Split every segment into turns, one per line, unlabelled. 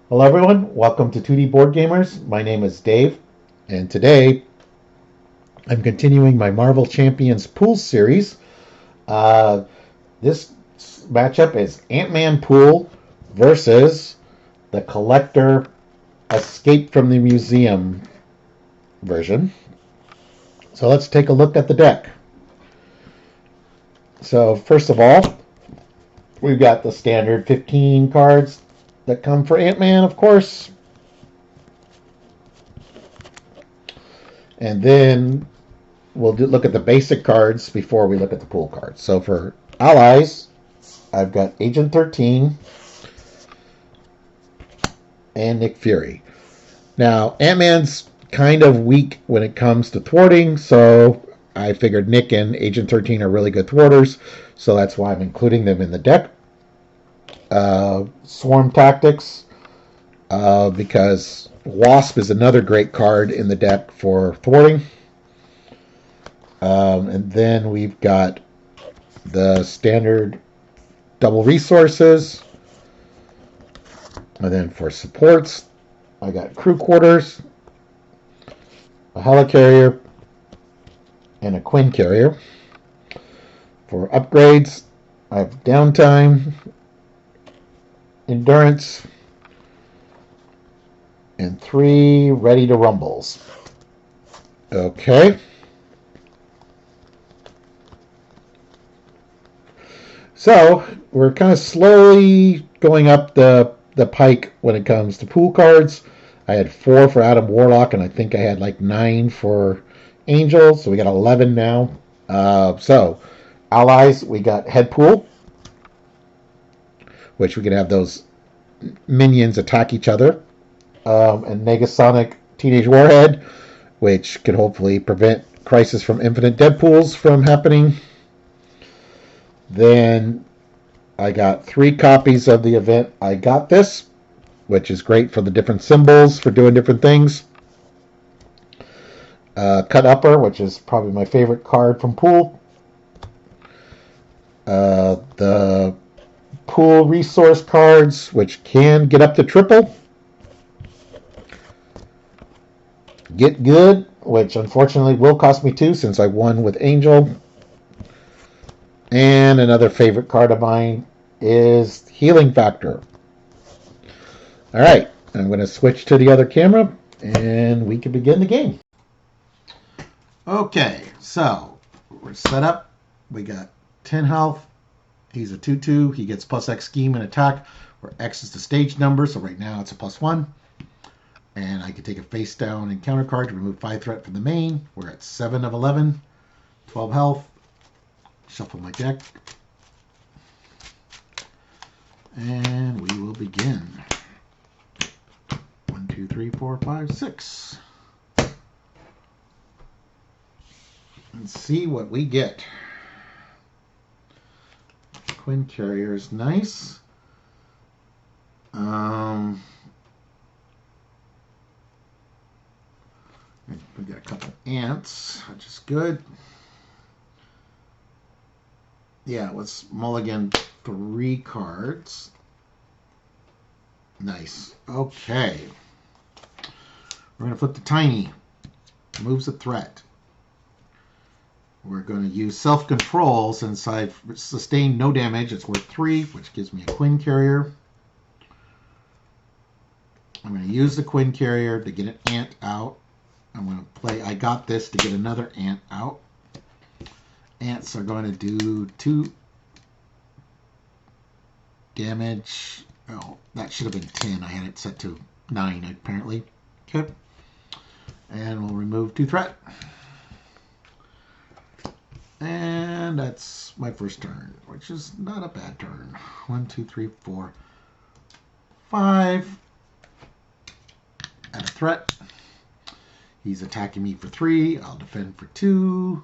Hello, everyone. Welcome to 2D Board Gamers. My name is Dave, and today I'm continuing my Marvel Champions Pool series. Uh, this matchup is Antman Pool versus the Collector Escape from the Museum version. So let's take a look at the deck. So, first of all, we've got the standard 15 cards that come for Ant-Man, of course. And then look at the basic cards before we look at the pool cards. So for allies, I've got Agent 13 and Nick Fury. Now, Ant-Man's kind of weak when it comes to thwarting, so I figured Nick and Agent 13 are really good thwarters, so that's why I'm including them in the deck. Swarm Tactics, because Wasp is another great card in the deck for thwarting. And then we've got the standard double resources. And then for supports, I got crew quarters, a helicarrier, and a Quinn carrier. For upgrades, I have downtime, endurance, and 3 ready to rumbles. Okay. So we're kind of slowly going up the pike when it comes to pool cards. I had 4 for Adam Warlock, and I think I had like 9 for Angel, so we got 11 now. So allies, we got Head Pool, which we can have those minions attack each other, and Negasonic Teenage Warhead, which could hopefully prevent Crisis from Infinite Deadpools from happening. Then I got 3 copies of the event I Got This, which is great for the different symbols for doing different things. Cut Upper, which is probably my favorite card from Pool. The Pool resource cards, which can get up to triple. Get Good, which unfortunately will cost me 2 since I won with Angel. And another favorite card of mine is Healing Factor. All right, I'm going to switch to the other camera and we can begin the game. Okay, so we're set up. We got 10 health. He's a 2/2. He gets plus X scheme and attack, where X is the stage number, so right now it's a +1. And I can take a face down encounter card to remove 5 threat from the main. We're at 7 of 11, 12 health. Shuffle my deck. And we will begin. 1, 2, 3, 4, 5, 6. Let's see what we get. Quinn carrier is nice. We got a couple ants, which is good. Yeah, let's mulligan 3 cards. Nice. Okay. We're going to flip the tiny. Moves a threat. We're going to use self-control since I've sustained no damage. It's worth 3, which gives me a Quinn carrier. I'm going to use the Quinn carrier to get an ant out. I'm going to play I Got This to get another ant out. Ants are going to do 2 damage. Oh, that should have been 10. I had it set to 9, apparently. Okay. And we'll remove 2 threat. And that's my first turn, which is not a bad turn. 1, 2, 3, 4, 5. Add a threat. He's attacking me for 3. I'll defend for 2.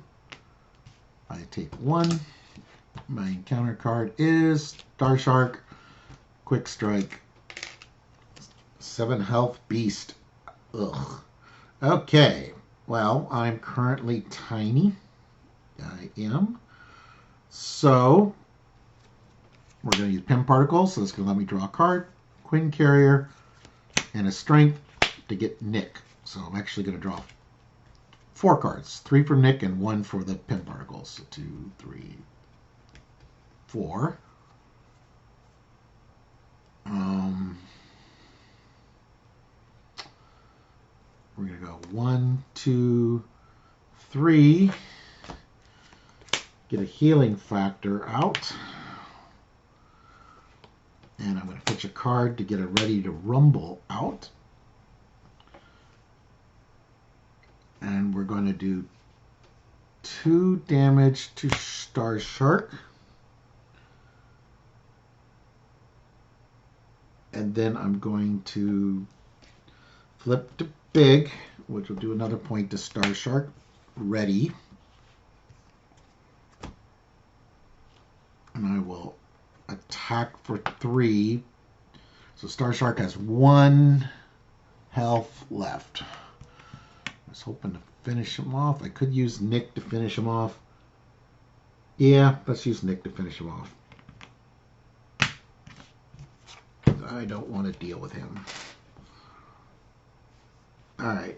I take 1. My encounter card is Star Shark. Quick Strike. 7 health beast. Ugh. Okay. Well, I'm currently tiny. I am. So, we're going to use Pim Particles. So that's going to let me draw a card. Quinn Carrier. and a strength to get Nick. So I'm actually going to draw 4 cards. 3 for Nick and 1 for the pin particles. So 2, 3, 4. We're going to go 1, 2, 3. Get a healing factor out. And I'm going to fetch a card to get a Ready to Rumble out. And we're going to do 2 damage to Star Shark. And then I'm going to flip to Big, which will do another point to Star Shark. Ready. And I will attack for 3. So Star Shark has 1 health left. I was hoping to finish him off. I could use Nick to finish him off. Yeah, let's use Nick to finish him off. I don't want to deal with him. All right.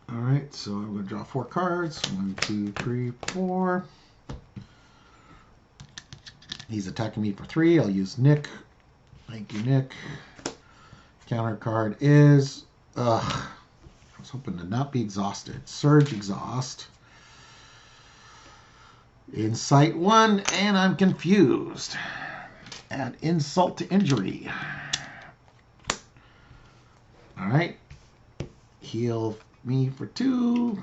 All right, so I'm going to draw 4 cards. 1, 2, 3, 4. He's attacking me for 3. I'll use Nick. Thank you, Nick. Counter card is... I was hoping to not be exhausted. Surge Exhaust. Insight 1, and I'm confused. Add insult to injury. All right. Heal me for 2.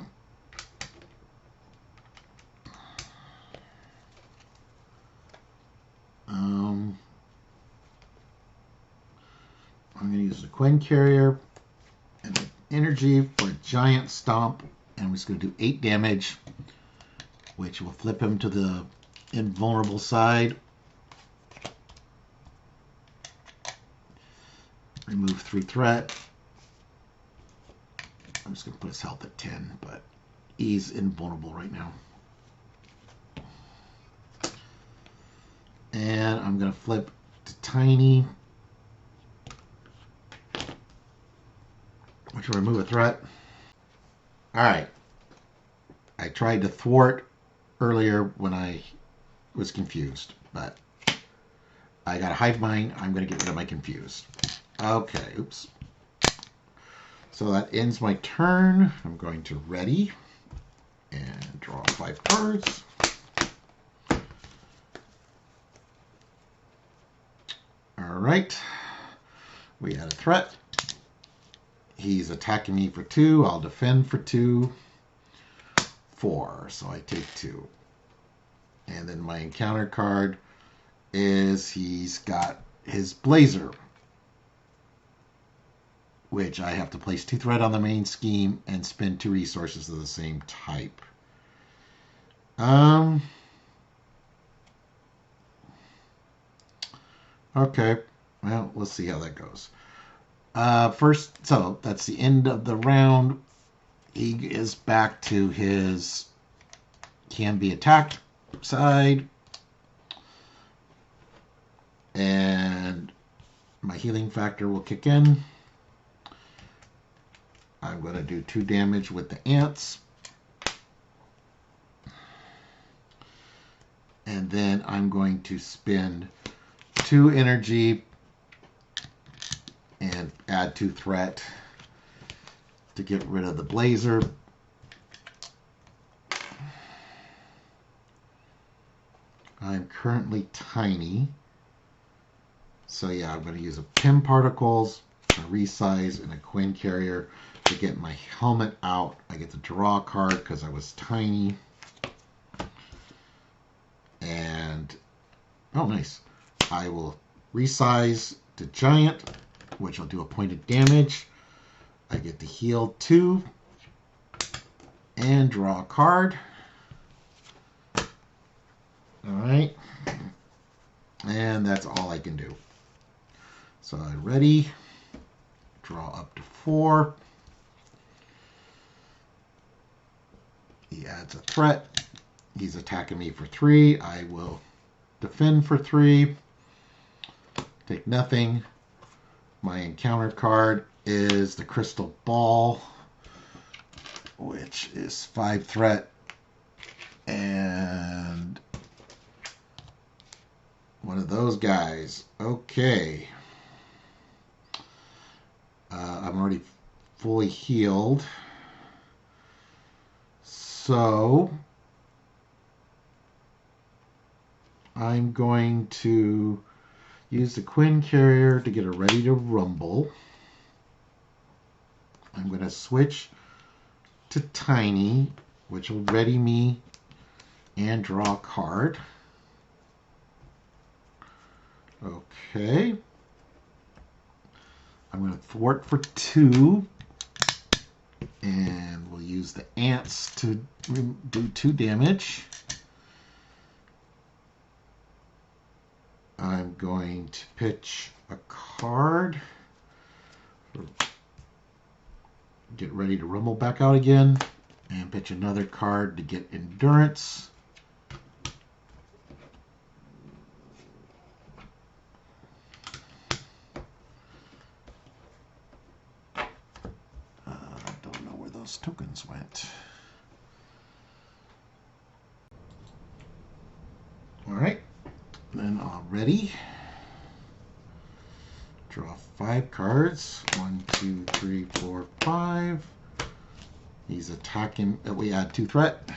I'm going to use the Quinn Carrier and energy for a giant stomp, and I'm just going to do 8 damage, which will flip him to the invulnerable side. Remove 3 threat. I'm just going to put his health at 10, but he's invulnerable right now. And I'm going to flip to Tiny, which will remove a threat. All right. I tried to thwart earlier when I was confused, but I got a hive mind. I'm going to get rid of my confused. Okay, oops. So that ends my turn. I'm going to ready and draw 5 cards. All right. We had a threat. He's attacking me for 2. I'll defend for 2. 4. So I take 2. And then my encounter card is he's got his Blazer, which I have to place 2 threat on the main scheme and spend 2 resources of the same type. Okay. Well, let's see how that goes. First, so that's the end of the round. He is back to his can be attacked side. And my healing factor will kick in. I'm going to do 2 damage with the ants. And then I'm going to spend 2 energy and add 2 threat to get rid of the Blazer. I'm currently Tiny. So yeah, I'm going to use a Pin Particles, a Resize, and a Quinn Carrier to get my helmet out. I get to draw a card because I was Tiny. And, oh nice. I will Resize to Giant, which will do a point of damage. I get to heal 2 and draw a card. Alright. And that's all I can do. So I'm ready. Draw up to 4. He adds a threat. He's attacking me for 3. I will defend for 3. Take nothing. My encounter card is the Crystal Ball, which is 5 threat. And one of those guys. Okay. I'm already fully healed. So I'm going to use the Quinn Carrier to get her ready to rumble. I'm going to switch to Tiny, which will ready me and draw a card. Okay. I'm going to thwart for 2. And we'll use the ants to do 2 damage. I'm going to pitch a card. Get ready to rumble back out again. And pitch another card to get endurance. Don't know where those tokens went. All right. Then already draw 5 cards. 1, 2, 3, 4, 5. He's attacking. We add 2 threat.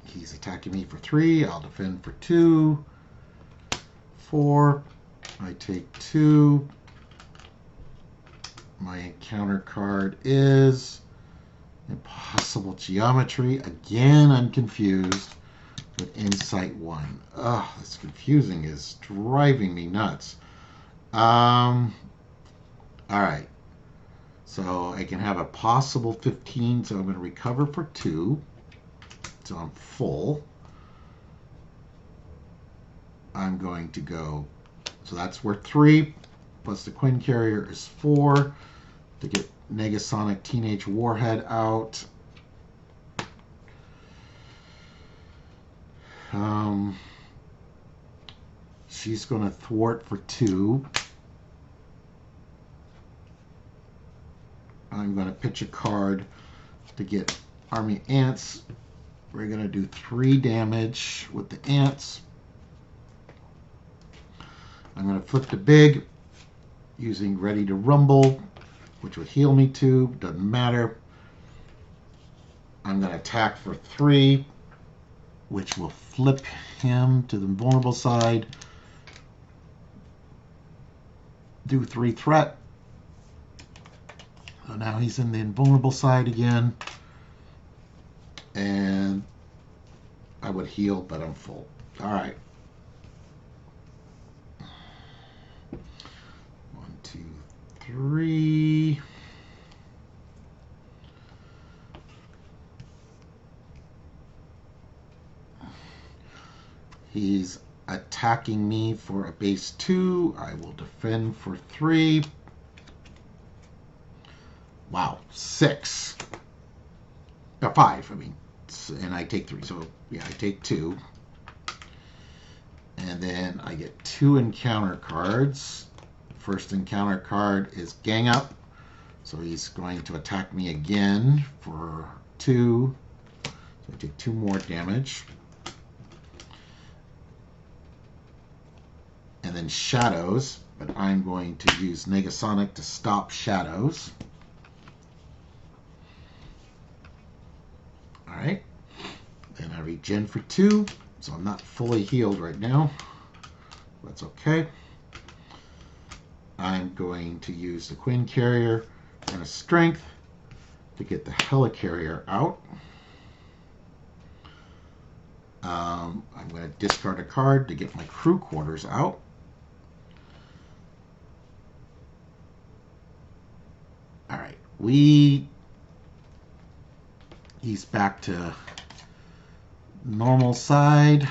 He's attacking me for 3. I'll defend for 2. 4. I take 2. My encounter card is Impossible Geometry. Again, I'm confused with Insight 1. Ugh, this confusing is driving me nuts. All right. So I can have a possible 15, so I'm going to recover for 2. So I'm full. I'm going to go, so that's worth 3, plus the Quinn Carrier is 4 to get Negasonic Teenage Warhead out. She's going to thwart for 2. I'm going to pitch a card to get Army Ants. We're going to do 3 damage with the ants. I'm going to flip the big using Ready to Rumble, which will heal me 2. Doesn't matter. I'm going to attack for 3, which will flip him to the vulnerable side. Do 3 threat. So now he's in the invulnerable side again. And I would heal, but I'm full. All right. 1, 2, 3. He's attacking me for a base 2. I will defend for 3. Wow, 6. 5, I mean. And I take 3. So, yeah, I take 2. And then I get 2 encounter cards. First encounter card is Gang Up. So he's going to attack me again for 2. So I take 2 more damage. And then Shadows, but I'm going to use Negasonic to stop Shadows. Alright. Then I regen for 2, so I'm not fully healed right now. That's okay. I'm going to use the Quinn Carrier and a Strength to get the Helicarrier out. I'm going to discard a card to get my Crew Quarters out. Alright, he's back to normal side.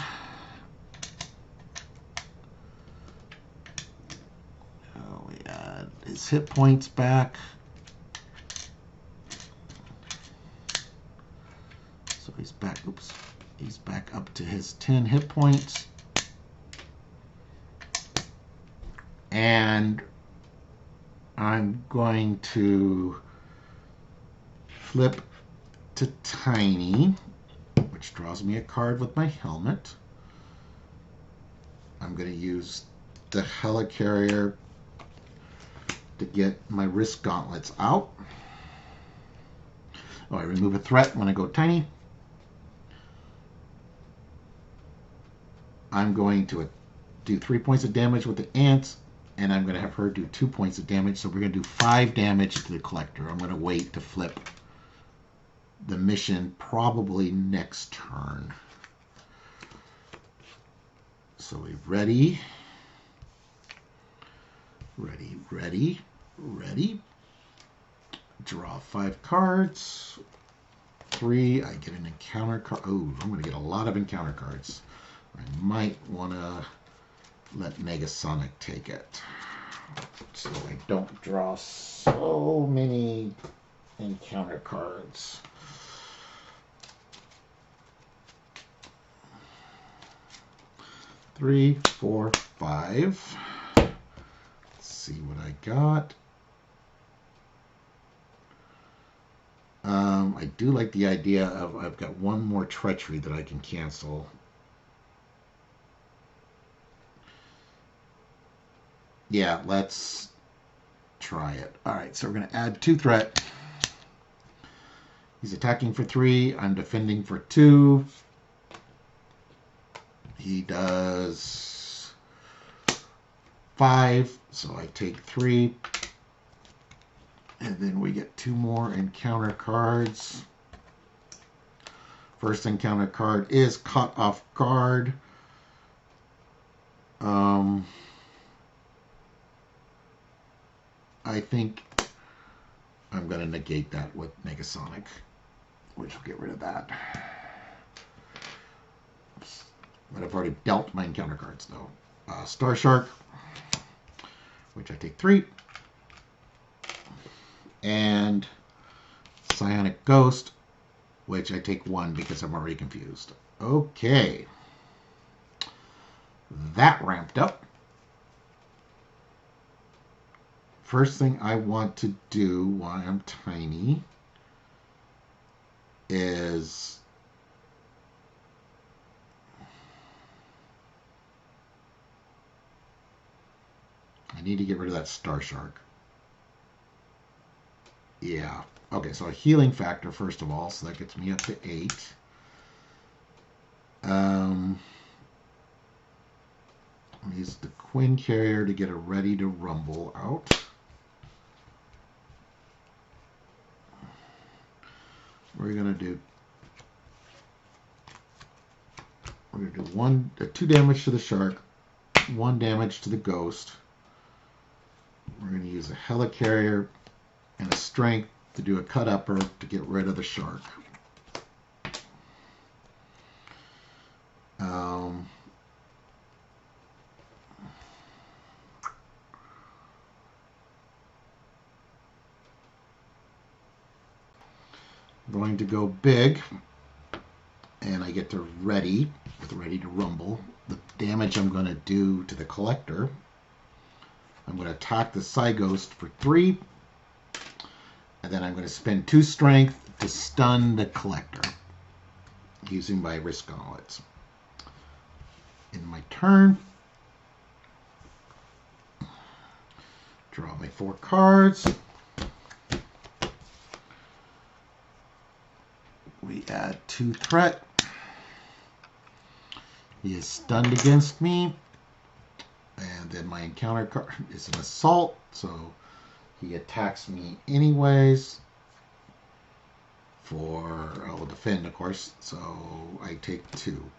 We add his hit points back. Oops. He's back up to his 10 hit points. And I'm going to flip to Tiny, which draws me a card with my helmet. I'm going to use the Helicarrier to get my wrist gauntlets out. Oh, I remove a threat when I go Tiny. I'm going to do 3 points of damage with the ants, and I'm going to have her do 2 points of damage. So we're going to do 5 damage to the collector. I'm going to wait to flip the mission probably next turn. So we ready, ready. Draw 5 cards. 3, I get an encounter card. Oh, I'm going to get a lot of encounter cards. I might want to let Negasonic take it, so I don't draw so many encounter cards. Three, 4, 5. Let's see what I got. I do like the idea of I've got one more treachery that I can cancel. Yeah, let's try it. All right, so we're going to add 2 threat. He's attacking for 3. I'm defending for 2. He does 5, so I take 3. And then we get 2 more encounter cards. First encounter card is Caught Off Guard. I think I'm going to negate that with Negasonic, which will get rid of that. But I've already dealt my encounter cards, though. Star Shark, which I take 3. And Psionic Ghost, which I take 1 because I'm already confused. Okay. That ramped up. First thing I want to do while I'm Tiny is I need to get rid of that Star Shark. Yeah. Okay, so a healing factor, first of all, so that gets me up to 8. I'll use the Quinn Carrier to get a Ready to Rumble out. We're gonna do 2 damage to the shark, 1 damage to the ghost. We're gonna use a Helicarrier and a strength to do a cut upper to get rid of the shark. I'm going to go big, and I get to ready to rumble. The damage I'm going to do to the collector, I'm going to attack the Psyghost for 3, and then I'm going to spend 2 strength to stun the collector using my wrist gauntlets. In my turn, draw my 4 cards. We add 2 threat. He is stunned against me. And then my encounter card is an assault, so he attacks me anyways. I will defend, of course, so I take 2.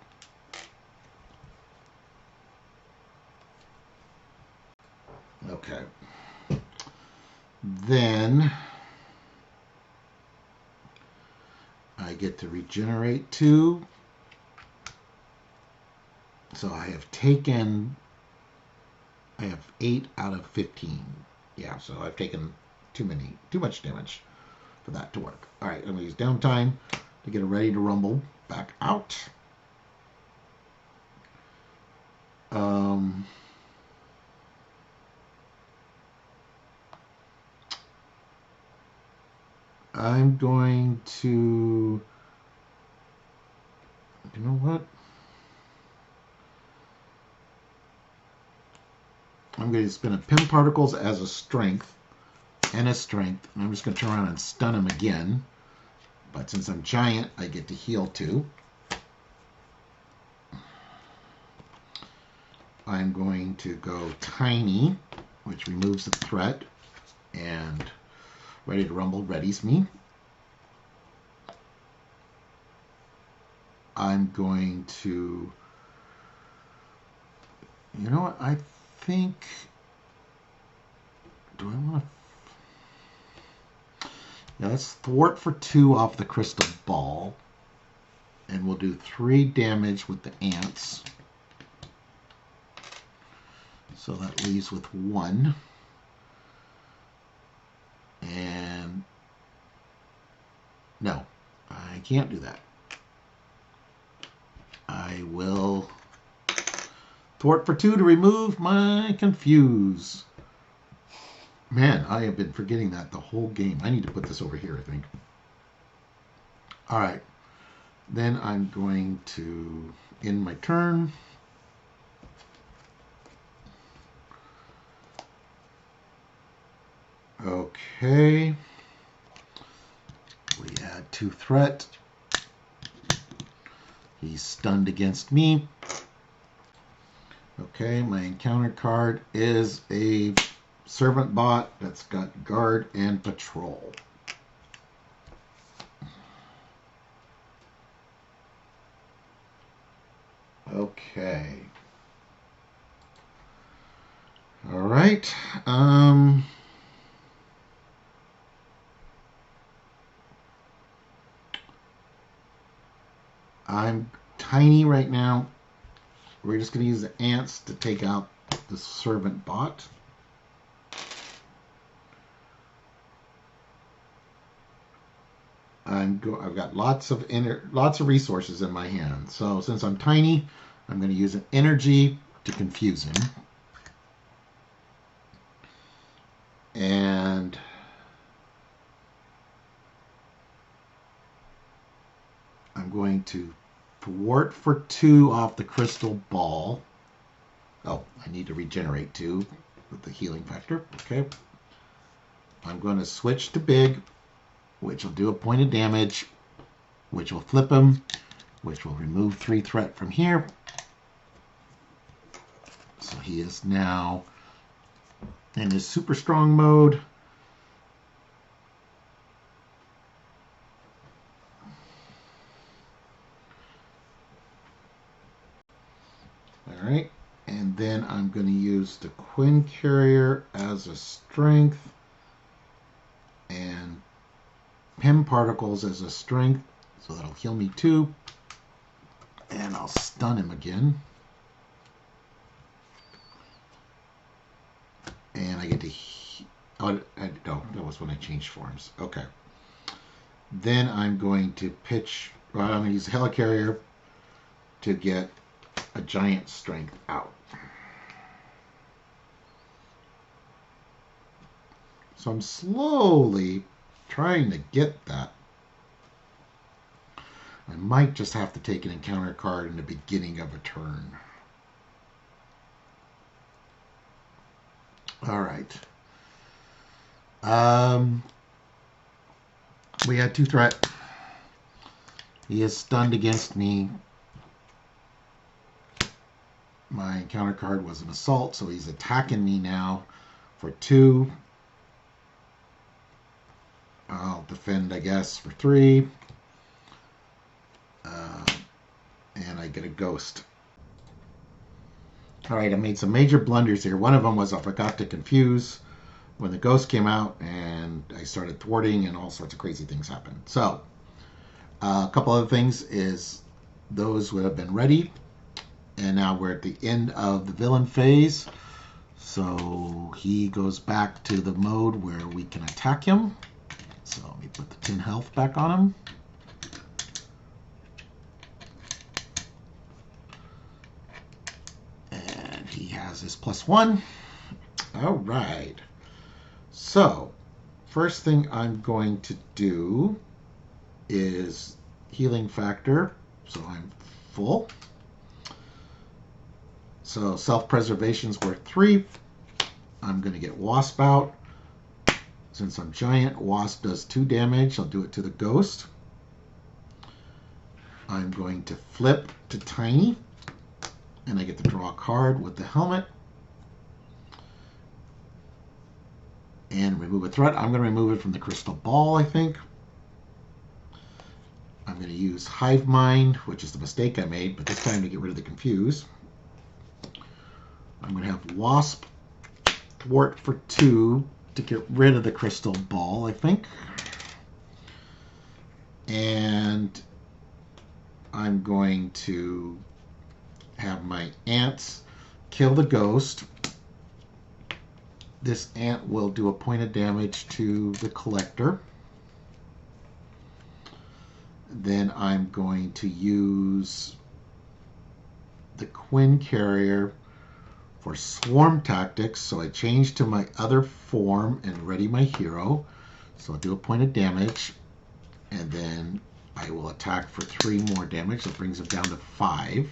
Okay. Then I get to regenerate 2. So I have 8 out of 15. Yeah, so I've taken too much damage for that to work. All right, I'm going to use downtime to get a Ready to Rumble. back out. I'm going to, you know what? I'm going to spin a Pim Particles as a strength and a strength. And I'm just going to turn around and stun him again. But since I'm giant, I get to heal too. I'm going to go tiny, which removes the threat. And Ready to Rumble readies me. I'm going to, you know what, I think, do I want to, yeah, let's thwart for 2 off the crystal ball. And we'll do 3 damage with the ants. So that leaves with 1. And no, I can't do that. I will thwart for 2 to remove my confuse. Man, I have been forgetting that the whole game. I need to put this over here, I think. All right. Then I'm going to end my turn. Okay. We add 2 threat. He's stunned against me. Okay, my encounter card is a servant bot that's got guard and patrol. Okay. All right. I'm tiny right now. We're just going to use the ants to take out the servant bot. I've got lots of resources in my hand. So since I'm tiny, I'm going to use an energy to confuse him. And I'm going to thwart for 2 off the crystal ball. Oh, I need to regenerate 2 with the healing factor. Okay. I'm going to switch to big, which will do a point of damage, which will flip him, which will remove 3 threat from here. So he is now in his super strong mode. All right, and then I'm going to use the Quinn Carrier as a strength and Pim Particles as a strength, so that'll heal me 2. And I'll stun him again. And I get to... no, that was when I changed forms. Okay. Then I'm going to pitch... Well, I'm going to use Helicarrier to get a giant strength out. So I'm slowly trying to get that. I might just have to take an encounter card in the beginning of a turn. All right. We had 2 threat. He is stunned against me. My encounter card was an assault, so he's attacking me now for 2. I'll defend, I guess, for 3. And I get a ghost. All right, I made some major blunders here. One of them was I forgot to confuse when the ghost came out, and I started thwarting, and all sorts of crazy things happened. So, a couple other things is those would have been ready, and now we're at the end of the villain phase. So he goes back to the mode where we can attack him. So let me put the 10 health back on him. Is this +1? All right. So, first thing I'm going to do is healing factor. So I'm full. So self-preservation's worth 3. I'm going to get Wasp out. Since I'm giant, Wasp does 2 damage. I'll do it to the ghost. I'm going to flip to tiny. And I get to draw a card with the helmet. And remove a threat. I'm going to remove it from the crystal ball, I think. I'm going to use Hive Mind, which is the mistake I made, but this time to get rid of the Confuse. I'm going to have Wasp thwart for 2 to get rid of the crystal ball, I think. And I'm going to have my ants kill the ghost. This ant will do a point of damage to the collector. Then I'm going to use the Quinn Carrier for swarm tactics. So I change to my other form and ready my hero. So I'll do a point of damage. And then I will attack for 3 more damage. That brings it down to 5.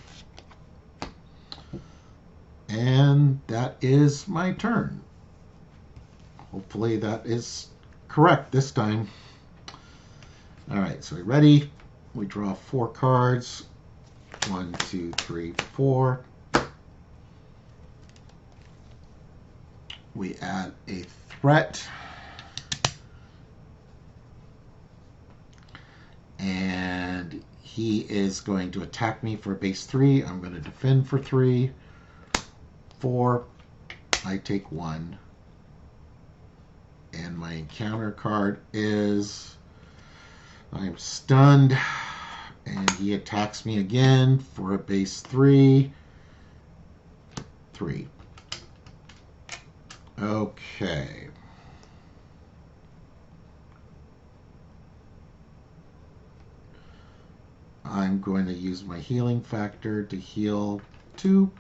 And that is my turn. Hopefully that is correct this time. All right, so we're ready. We draw 4 cards. 1, 2, 3, 4. We add a threat. And he is going to attack me for base 3. I'm going to defend for 3. 4. I take 1. And my encounter card is I'm stunned. And he attacks me again for a base 3. 3. Okay. I'm going to use my healing factor to heal 2.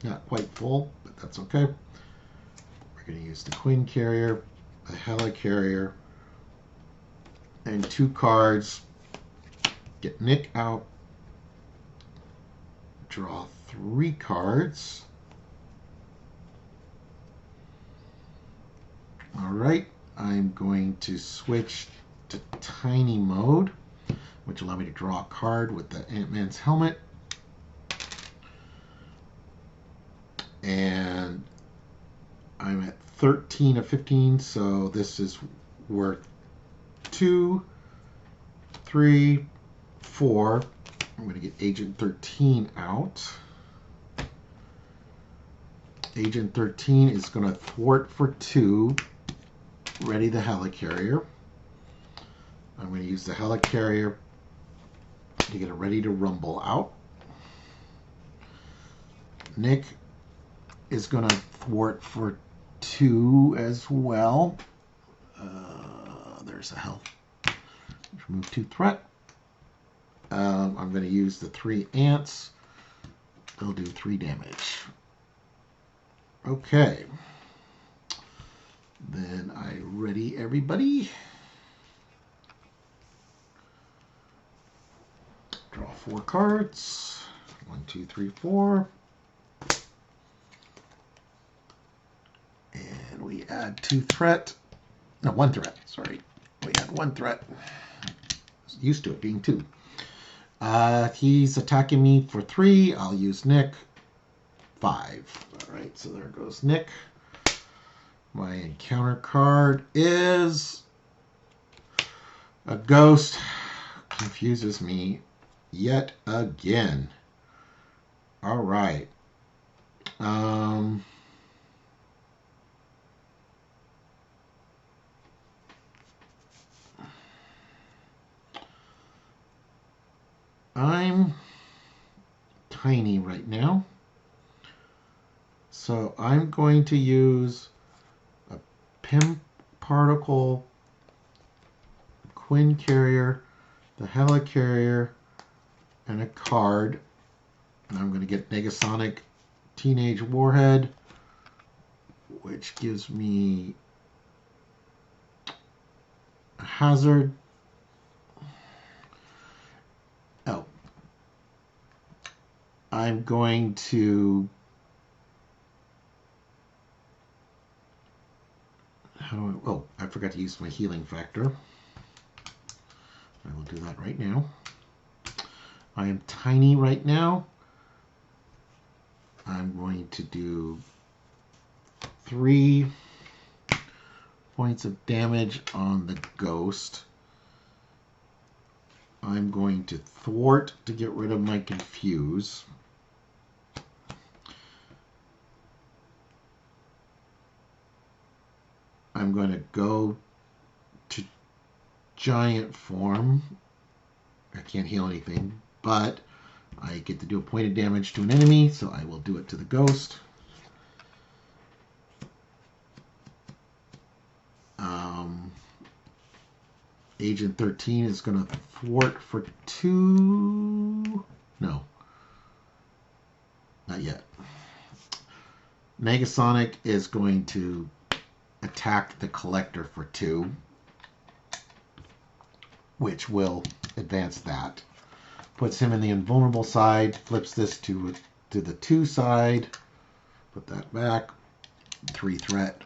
Not quite full, but that's okay. We're going to use the Quinn Carrier, the Helicarrier, and 2 cards. Get Nick out. Draw 3 cards. All right, I'm going to switch to tiny mode, which will allow me to draw a card with the Antman's helmet. And I'm at 13 of 15, so this is worth 2, 3, 4. I'm going to get Agent 13 out. Agent 13 is going to thwart for 2. Ready the Helicarrier. I'm going to use the Helicarrier to get a Ready to Rumble out. Nick is going to thwart for 2 as well. There's a health. Remove 2 threat. I'm going to use the 3 ants. They'll do 3 damage. Okay. Then I ready everybody. Draw 4 cards. 1, 2, 3, 4. And we add 2 threat. No, 1 threat. Sorry. We add 1 threat. Used to it being 2. He's attacking me for 3. I'll use Nick. 5. All right, so there goes Nick. My encounter card is a ghost. Confuses me yet again. All right. I'm tiny right now. So I'm going to use a Pim Particle, Quinn Carrier, the Helicarrier, and a card. And I'm going to get Negasonic Teenage Warhead, which gives me a hazard. Oh. I'm going to... Oh, I forgot to use my healing factor. I will do that right now. I am tiny right now. I'm going to do 3 points of damage on the ghost. I'm going to thwart to get rid of my confuse. I'm going to go to giant form. I can't heal anything, but I get to do a point of damage to an enemy, so I will do it to the ghost. Agent 13 is going to thwart for 2. No. Not yet. Negasonic is going to attack the collector for 2, which will advance that. Puts him in the invulnerable side, flips this to the 2 side, put that back, 3 threat.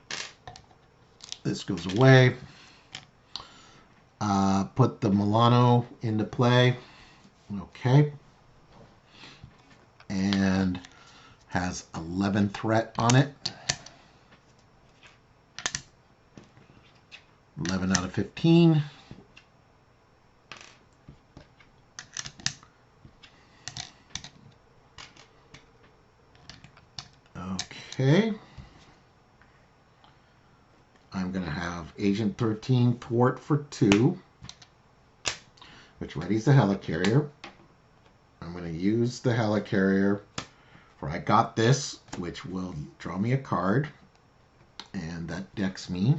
This goes away. Put the Milano into play. Okay. And has 11 threat on it. 11 out of 15. Okay. I'm going to have Agent 13 thwart for 2, which readies the helicarrier. I'm going to use the helicarrier for I got this, which will draw me a card, and that decks me.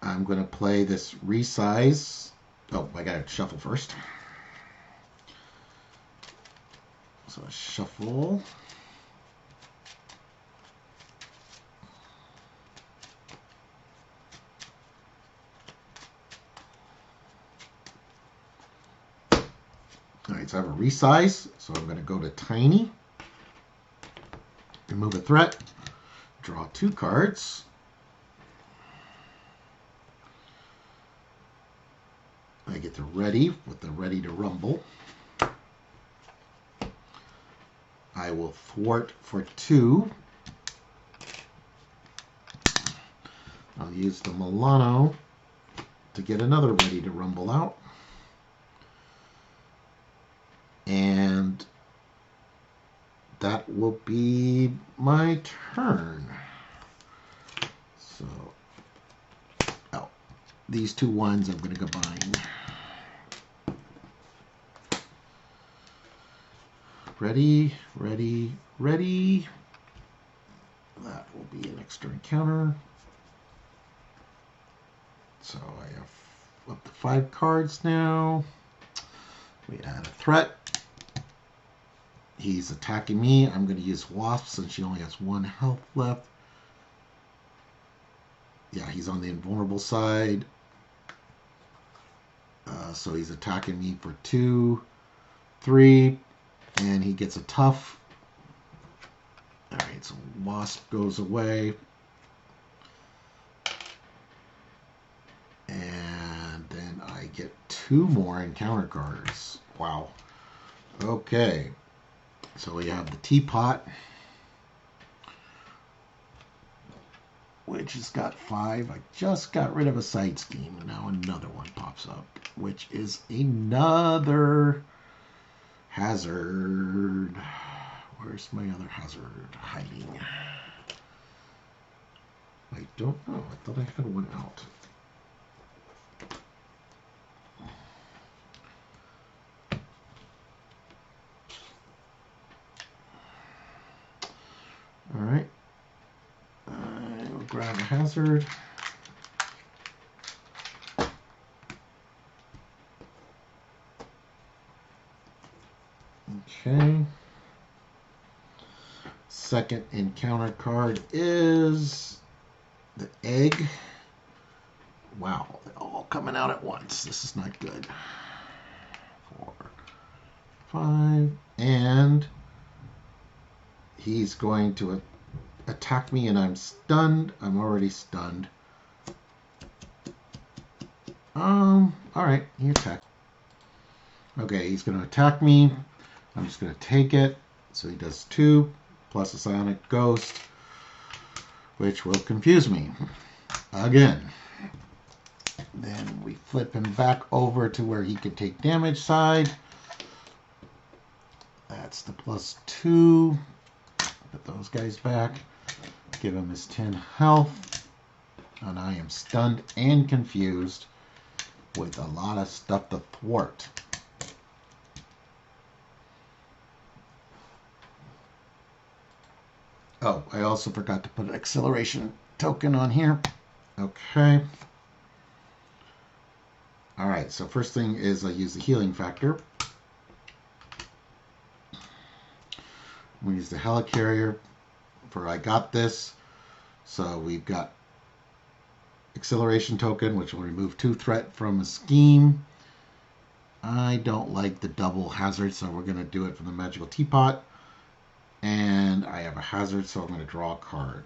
I'm going to play this resize. Oh, I got to shuffle first. So shuffle. All right, so I have a resize. So I'm going to go to tiny. Remove a threat. Draw 2 cards. I get to ready with the ready to rumble. I will thwart for 2. I'll use the Milano to get another ready to rumble out. And that will be my turn. So, these 2 ones I'm going to combine. Ready, ready, ready. That will be an extra encounter. So I have up to 5 cards now. We add a threat. He's attacking me. I'm going to use Wasp since she only has 1 health left. Yeah, he's on the invulnerable side. So he's attacking me for 2, 3, and he gets a tough. All right, so Wasp goes away. And then I get 2 more encounter cards. Wow. Okay. So we have the Teapot, which has got 5. I just got rid of a side scheme, and now another one pops up, which is another hazard. Where's my other hazard hiding? I don't know. I thought I had one out. All right. I will grab a hazard. Okay. Second encounter card is the egg. Wow, they're all coming out at once. This is not good. 4, 5, and he's going to attack me, and I'm stunned. I'm already stunned. All right, he attacked. Okay, he's going to attack me. I'm just going to take it. So he does 2 plus a psionic ghost, which will confuse me again. Then we flip him back over to where he can take damage side. That's the +2. Put those guys back. Give him his 10 health. And I am stunned and confused with a lot of stuff to thwart. Oh, I also forgot to put an acceleration token on here. Okay. All right, so first thing is I use the healing factor. We use the helicarrier for I got this. So we've got acceleration token, which will remove 2 threat from a scheme. I don't like the double hazard, so we're going to do it from the magical teapot. And I have a hazard, so I'm going to draw a card.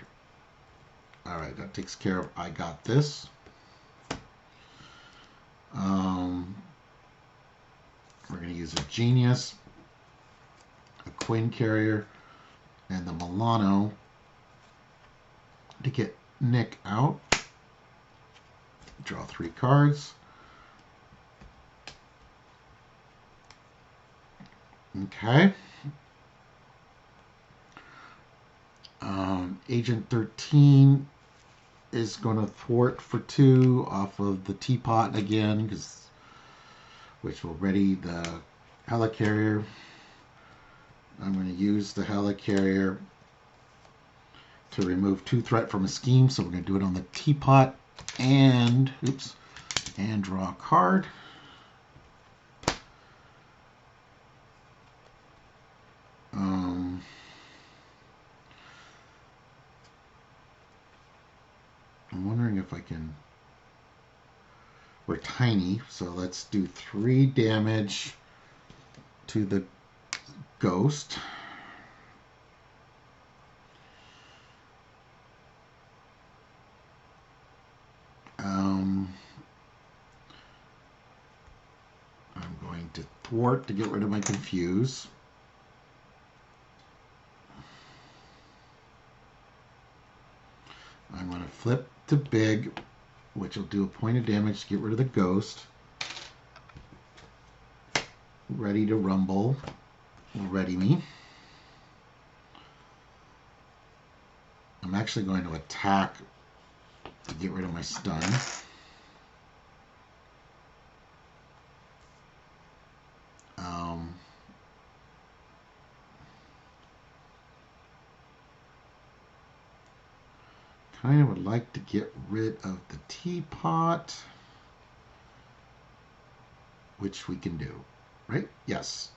All right, that takes care of I got this. We're going to use a genius, a Queen carrier, and the Milano to get Nick out. Draw 3 cards. Okay. Agent 13 is going to thwart for 2 off of the teapot again, which will ready the helicarrier. I'm going to use the helicarrier to remove 2 threat from a scheme, so we're going to do it on the teapot and draw a card. I'm wondering if I can. We're tiny, so let's do 3 damage to the ghost. I'm going to thwart to get rid of my confuse. I'm going to flip to big, which will do a point of damage to get rid of the ghost. Ready to rumble. Ready me. I'm actually going to attack to get rid of my stun. Kind of would like to get rid of the teapot, which we can do, right? Yes.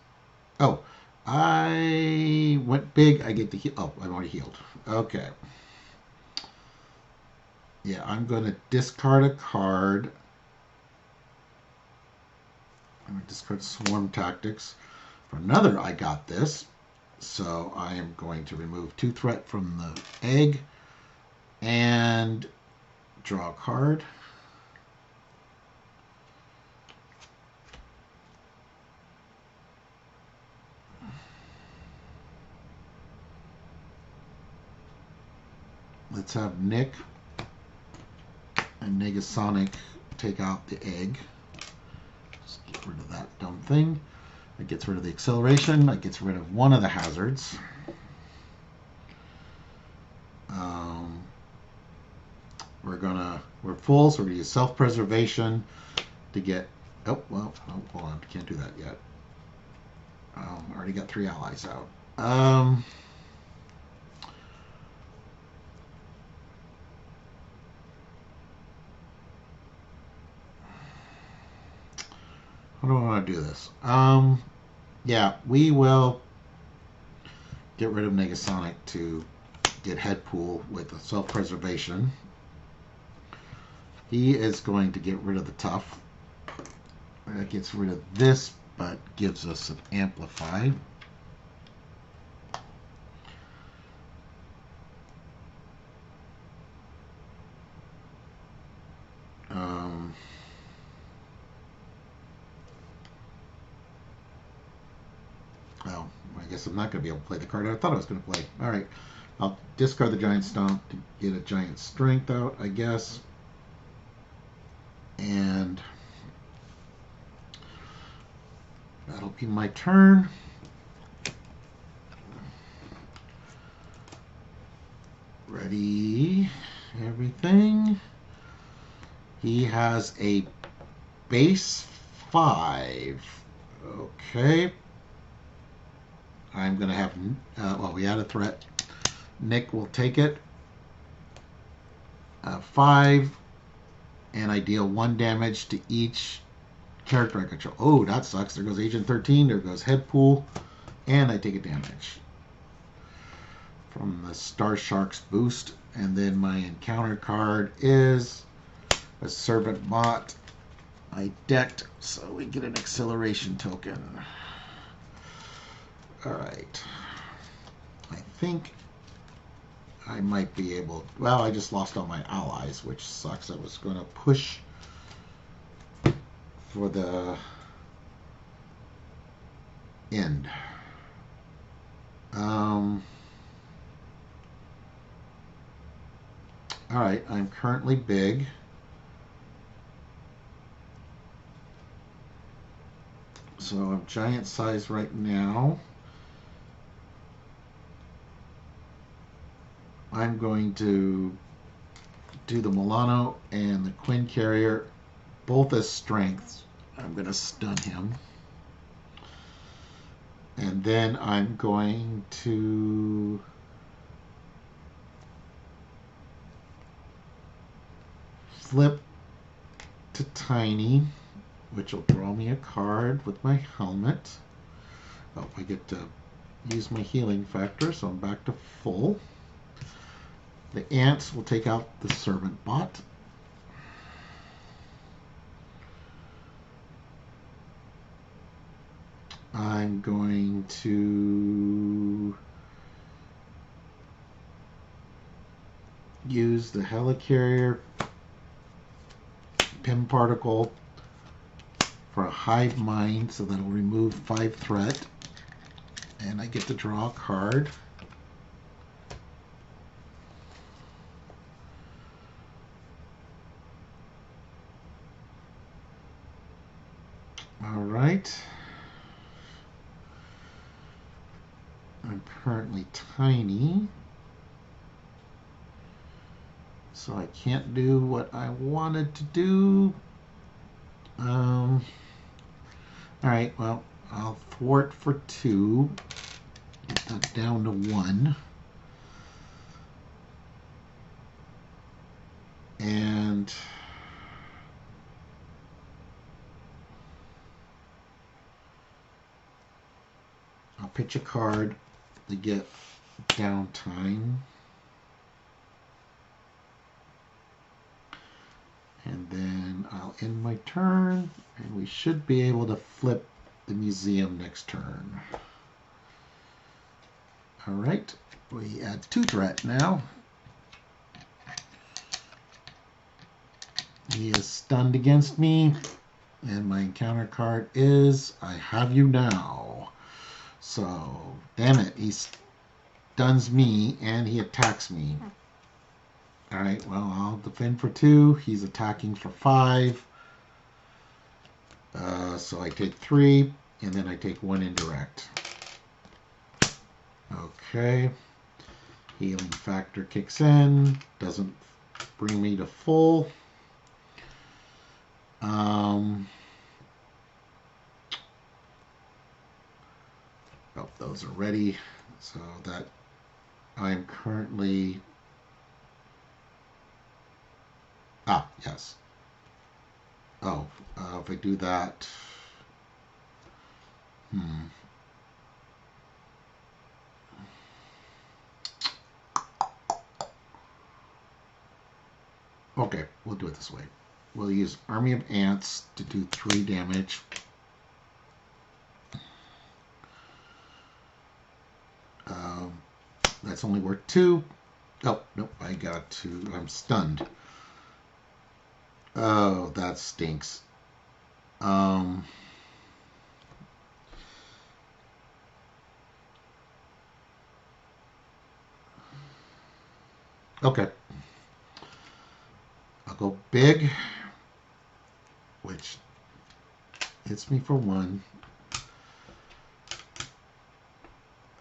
Oh, I went big. I get the heal. Oh, I'm already healed. Okay. Yeah, I'm going to discard a card. I'm going to discard Swarm Tactics. For another, I got this. So I am going to remove 2 threat from the egg and draw a card. Let's have Nick and Negasonic take out the egg. Just get rid of that dumb thing. That gets rid of the acceleration. That gets rid of one of the hazards. We're full, so we're going to use self-preservation to get. Oh, well, oh, hold on. Can't do that yet. I already got 3 allies out. How do I want to do this? Yeah, we will get rid of Negasonic to get Headpool with the self-preservation. He is going to get rid of the Tough. That gets rid of this, but gives us an Amplify. Um, well, I guess I'm not going to be able to play the card I thought I was going to play. All right. I'll discard the Giant Stomp to get a Giant Strength out, I guess. And that'll be my turn. Ready, everything. He has a base 5. Okay. I'm going to have, well, we had a threat. Nick will take it. 5, and I deal 1 damage to each character I control. Oh, that sucks. There goes Agent 13. There goes Headpool. And I take a damage from the Star Shark's boost. And then my encounter card is a Servant Bot. I decked, so we get an acceleration token. Alright. I think I might be able... Well, I just lost all my allies, which sucks. I was going to push for the end. Alright, I'm currently big. So I'm giant size right now. I'm going to do the Milano and the Quinn Carrier, both as strengths. I'm going to stun him. And then I'm going to flip to Tiny, which will draw me a card with my helmet. Oh, I get to use my healing factor, so I'm back to full. The ants will take out the Servant Bot. I'm going to use the Helicarrier Pim Particle for a Hive Mind, so that'll remove 5 threat. And I get to draw a card. All right. I'm currently tiny, so I can't do what I wanted to do. All right, well, I'll thwart for 2. Get that down to 1. And I'll pitch a card to get downtime. And then I'll end my turn, and we should be able to flip the museum next turn. All right, we add 2 threat now. He is stunned against me, and my encounter card is I have you now. So, damn it, he stuns me and he attacks me. All right, well, I'll defend for 2. He's attacking for 5. So I take 3, and then I take 1 indirect. Okay. Healing factor kicks in. Doesn't bring me to full. Oh, those are ready. So that I'm currently... yes. Oh, if I do that... Okay, we'll do it this way. We'll use Army of Ants to do 3 damage. That's only worth 2. Oh, nope, I got to. I'm stunned. Oh, that stinks. Okay. I'll go big, which hits me for 1.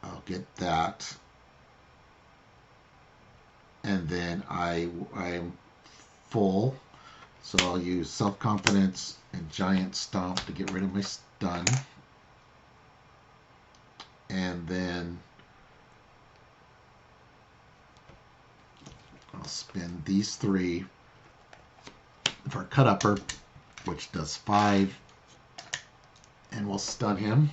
I'll get that. And then I'm full. So I'll use Self-Confidence and Giant Stomp to get rid of my stun. And then I'll spend these 3 for a Cut Upper, which does 5. And we'll stun him.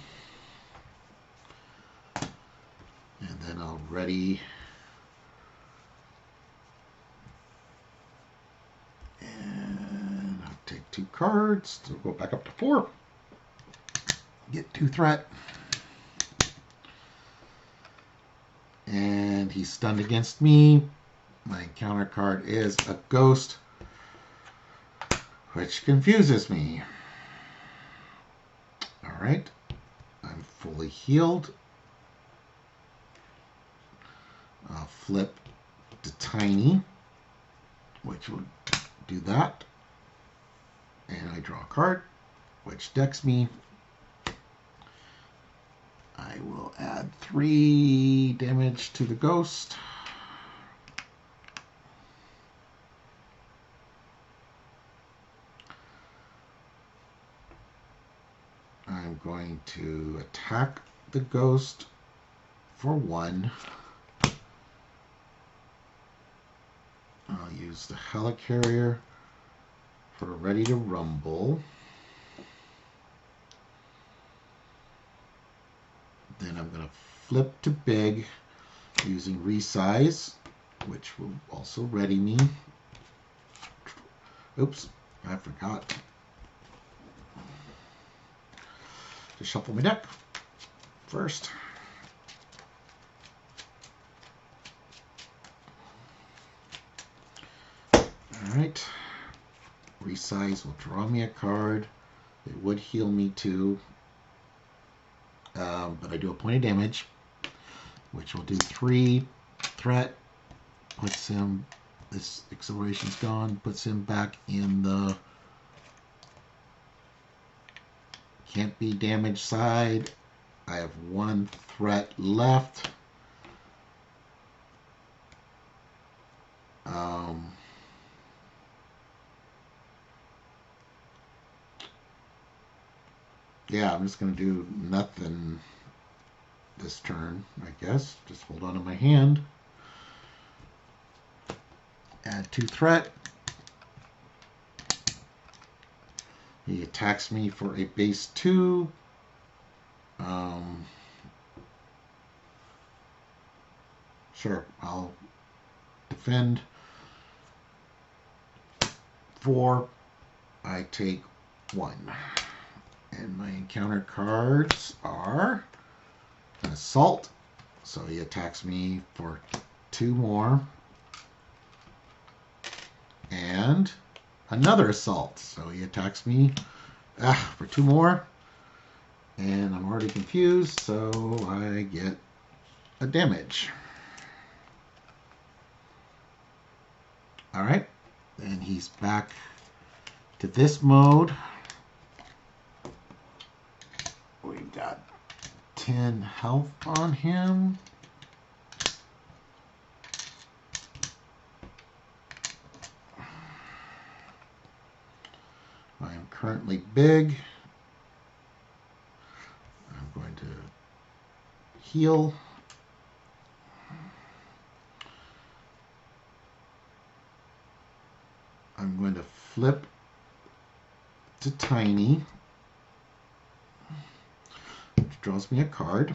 And then I'll ready. And I'll take 2 cards. So we'll go back up to 4. Get 2 threat. And he's stunned against me. My counter card is a ghost, which confuses me. Alright. I'm fully healed. I'll flip to Tiny, which will do that. And I draw a card, which decks me. I will add 3 damage to the ghost. I'm going to attack the ghost for 1. I'll use the Helicarrier for Ready to Rumble. Then I'm going to flip to big using Resize, which will also ready me. Oops, I forgot to shuffle my deck first. Alright. Resize will draw me a card. It would heal me too. But I do a point of damage, which will do 3 threat. Puts him, this acceleration's gone, puts him back in the can't be damaged side. I have 1 threat left. Yeah, I'm just going to do nothing this turn, I guess. Just hold on to my hand. Add 2 threat. He attacks me for a base 2. Sure, I'll defend. 4. I take 1. And my encounter cards are an assault. So he attacks me for 2 more. And another assault. So he attacks me for 2 more. And I'm already confused, so I get a damage. Alright. And he's back to this mode. We've got 10 health on him. I am currently big. I'm going to heal. I'm going to flip to Tiny, which draws me a card.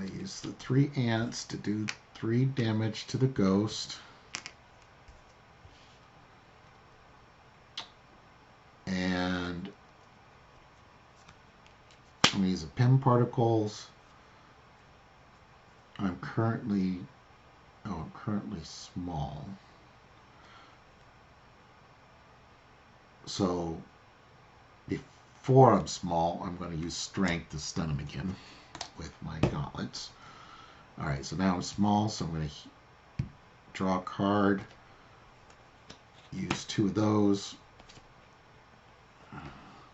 I use the 3 ants to do 3 damage to the ghost. And I'm going to use the Pim particles. I'm currently small. So before I'm small, I'm going to use strength to stun him again with my gauntlets. Alright, so now I'm small, so I'm going to draw a card, use 2 of those.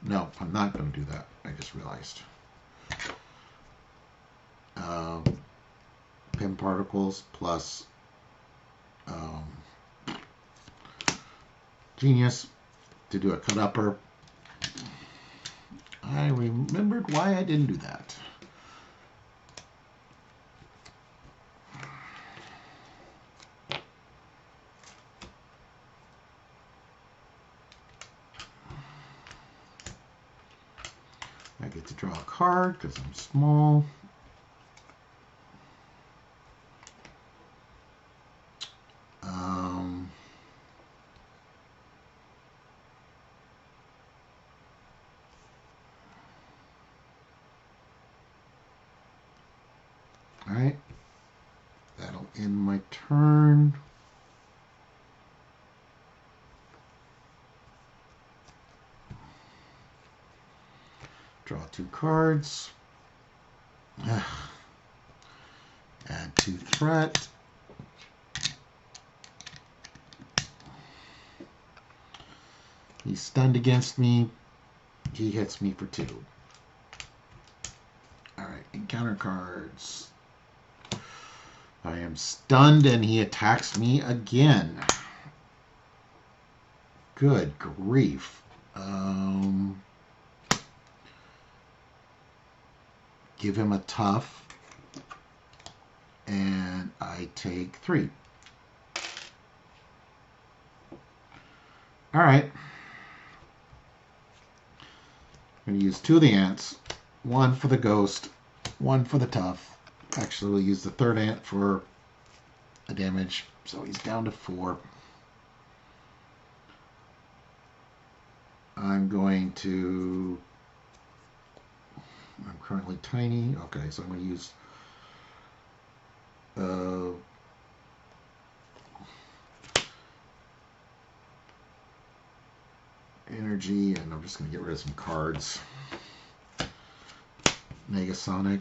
No, I'm not going to do that. I just realized. Pim particles plus Genius to do a cut upper. I remembered why I didn't do that. I get to draw a card because I'm small. Alright, that'll end my turn. Draw 2 cards. Add 2 threat. He's stunned against me. He hits me for 2. Alright, encounter cards. I am stunned and he attacks me again. Good grief. Give him a tough. And I take 3. Alright. I'm going to use 2 of the ants. 1 for the ghost. 1 for the tough. Actually, we'll use the 3rd ant for a damage. So he's down to 4. I'm going to... I'm currently tiny. Okay, so I'm going to use... energy, and I'm just going to get rid of some cards. Negasonic.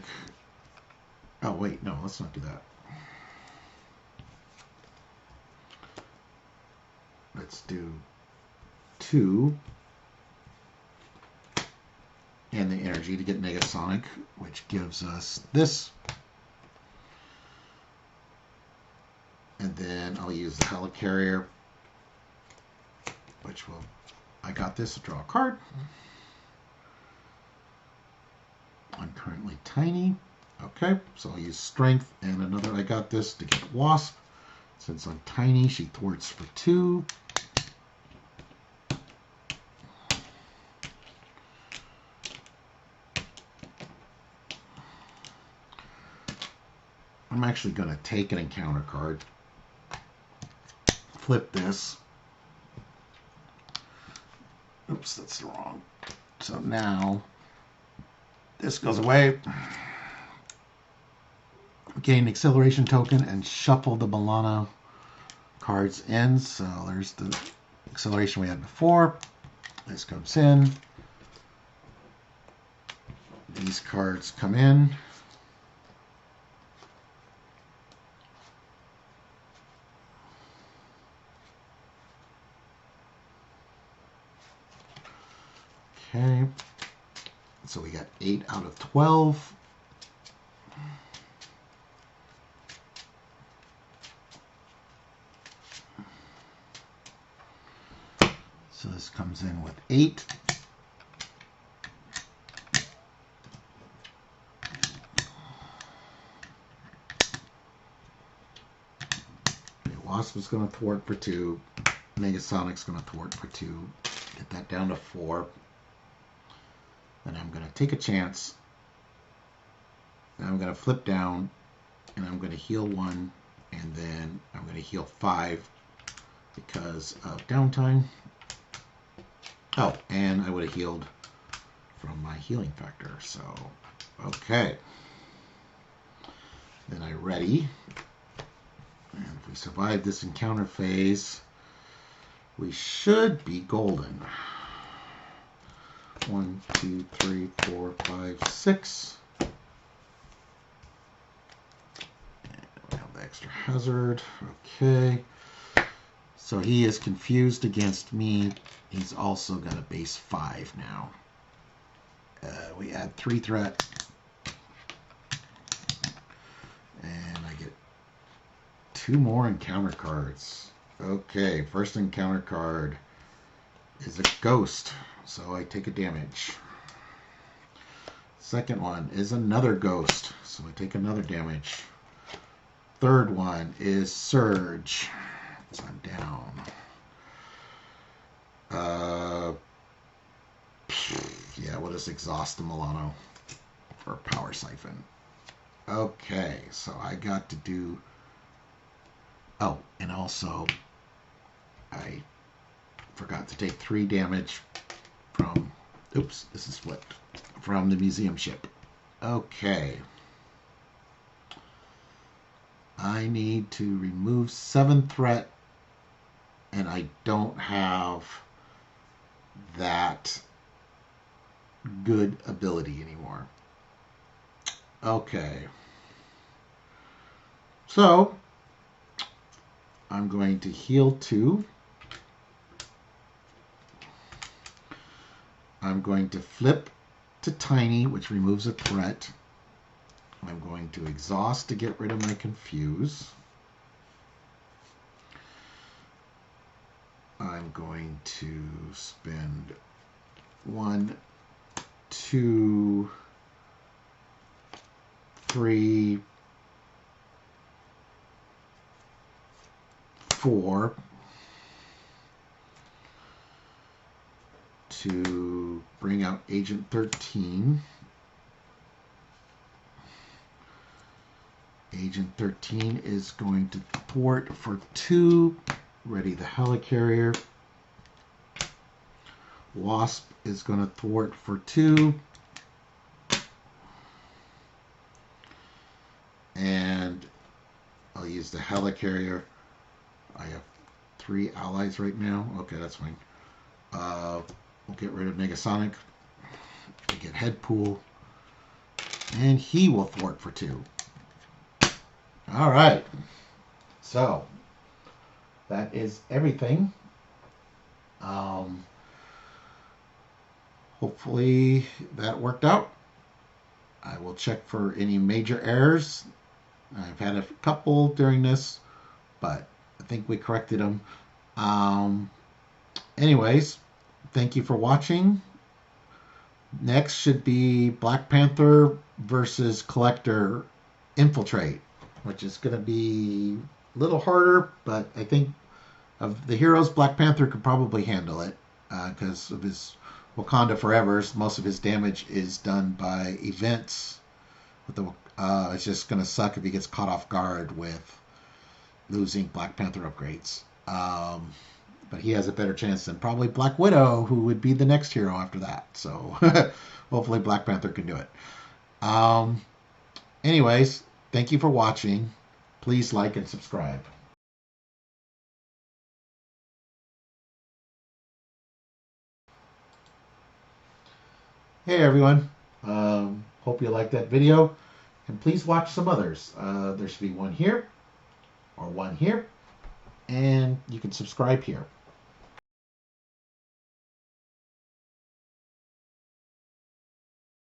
Oh, wait, no, let's not do that. Let's do 2. And the energy to get Negasonic, which gives us this. And then I'll use the Helicarrier, which will... I got this to draw a card. I'm currently tiny. Okay, so I'll use strength and another. I got this to get Wasp. Since I'm tiny, she thwarts for 2. I'm actually going to take an encounter card. Flip this. Oops, that's wrong. So now this goes away. Gain acceleration token and shuffle the Milano cards in. So there's the acceleration we had before. This comes in. These cards come in. Okay. So we got 8 out of 12. So this comes in with 8. Wasp is going to thwart for 2. Negasonic's going to thwart for 2. Get that down to 4. Then I'm going to take a chance. And I'm going to flip down. And I'm going to heal 1 And then I'm going to heal 5 because of downtime. Oh, and I would have healed from my healing factor. So, okay. Then I ready. And if we survive this encounter phase, we should be golden. 1, 2, 3, 4, 5, 6. And we have the extra hazard. Okay. So he is confused against me. He's also got a base 5 now. We add 3 threat. And I get 2 more encounter cards. Okay, first encounter card is a ghost, so I take a damage. Second one is another ghost, so I take another damage. Third one is surge, so I'm down. Yeah, we'll just exhaust the Milano for power siphon. Okay, so I got to do... Oh, and also I forgot to take 3 damage from... Oops, this is flipped. From the museum ship. Okay. I need to remove 7 threat, and I don't have that good ability anymore. Okay. So, I'm going to heal 2. I'm going to flip to tiny, which removes a threat. I'm going to exhaust to get rid of my confuse. I'm going to spend 1, 2, 3, 4 to bring out Agent 13. Agent 13 is going to thwart for 2. Ready the helicarrier. Wasp is going to thwart for 2. And I'll use the helicarrier. I have 3 allies right now. Okay, that's fine. We'll get rid of Negasonic. We get Headpool. And he will thwart for 2. All right. So, that is everything. Hopefully that worked out. I will check for any major errors. I've had a couple during this, but I think we corrected them. Anyways, thank you for watching. Next should be Black Panther versus Collector Infiltrate, which is going to be a little harder, but I think of the heroes, Black Panther could probably handle it because of his Wakanda Forevers. Most of his damage is done by events. It's just going to suck if he gets caught off guard with losing Black Panther upgrades. But he has a better chance than probably Black Widow, who would be the next hero after that. So hopefully Black Panther can do it. Anyways, thank you for watching. Please like and subscribe. Hey everyone. Hope you liked that video. And please watch some others. There should be one here or one here. And you can subscribe here.